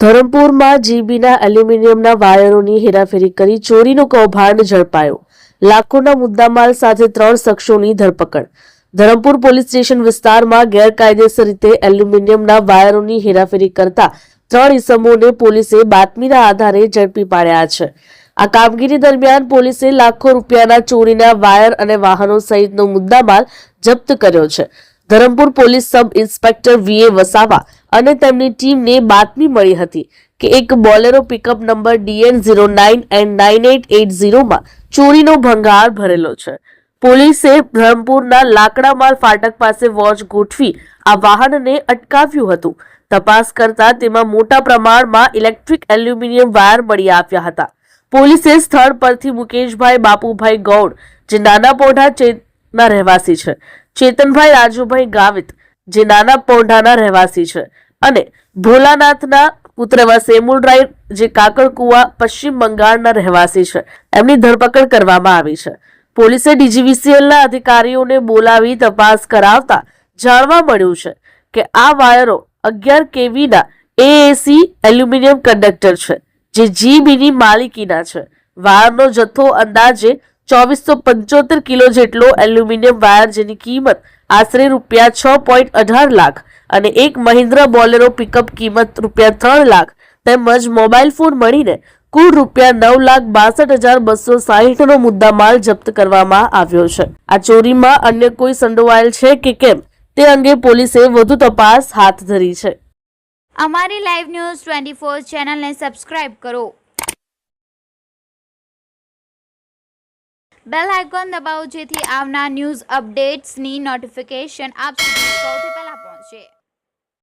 ધરમપુરમાં જીબીના એલ્યુમિનિયમના વાયરોની હેરાફેરી કરી ચોરીનો કૌભાંડ ઝડપાયો. લાખોના મુદ્દામાલ સાથે 3 શખ્સોની ધરપકડ. ધરમપુર પોલીસ સ્ટેશન વિસ્તારમાં ગેરકાયદેસર રીતે એલ્યુમિનિયમના વાયરોની હેરાફેરી કરતા 3 ઇસમોને પોલીસે બાતમીના આધારે ઝડપી પાડ્યા છે. આ કામગીરી દરમિયાન પોલીસે લાખો રૂપિયાના ચોરીના વાયર અને વાહનો સહિતનો મુદ્દામાલ જપ્ત કર્યો છે. ધરમપુર પોલીસ સબ ઇન્સ્પેક્ટર વીએ વસાવા અને તેમની ટીમને બાતમી મળી હતી કે એક બોલેરો પિકઅપ નંબર DN09N9880 માં ચોરીનો ભંગાર ભરેલો છે. પોલીસે ધરમપુરના લાકડા માલ ફાટક પાસે વોચ ગોઠવી આ વાહનને અટકાવ્યું હતું. તપાસ કરતા તેમાં મોટા પ્રમાણમાં ઇલેક્ટ્રિક એલ્યુમિનિયમ વાયર મળી આવ્યા હતા. પોલીસે સ્થળ પરથી મુકેશભાઈ બાપુભાઈ ગૌડ, જે નાના પોઢાના રહેવાસી છે, ચેતનભાઈ રાજુભાઈ ગાવિત, જે નાના પોઢાના રહેવાસી છે, અને ભોલાનાથના પુત્ર એવા સેમુલરાય, જે કાકડકુવા પશ્ચિમ બંગાળના રહેવાસી છે, એમની ધરપકડ કરવામાં આવી છે. પોલીસે DGVCLના અધિકારીઓને બોલાવી તપાસ કરાવતા જાણવા મળ્યું છે કે આ વાયરો 11 kVના AAC એલ્યુમિનિયમ કંડક્ટર છે, જે જીબીની માલિકીના છે. વાયરનો જથ્થો અંદાજે 2475 કિલો જેટલો એલ્યુમિનિયમ વાયર, જેની કિંમત આશરે ₹6.18 લાખ, અને એક મહિન્દ્રા બોલેરો પિકઅપ કિંમત ₹3 લાખ, તેમજ મોબાઈલ ફોન મળીને કુલ ₹9,62,260નો મુદ્દામાલ જપ્ત કરવામાં આવ્યો છે. આ ચોરીમાં અન્ય કોઈ સંડોવાયેલ છે કે કેમ તે અંગે પોલીસે વધુ તપાસ હાથ ધરી છે. અમારી લાઈવ ન્યૂઝ 24 ચેનલને સબસ્ક્રાઇબ કરો. બેલ આઇકોન દબાવો જેથી આવનાર ન્યૂઝ અપડેટ્સની નોટિફિકેશન આપ સુધી સૌથી પહેલા પહોંચે.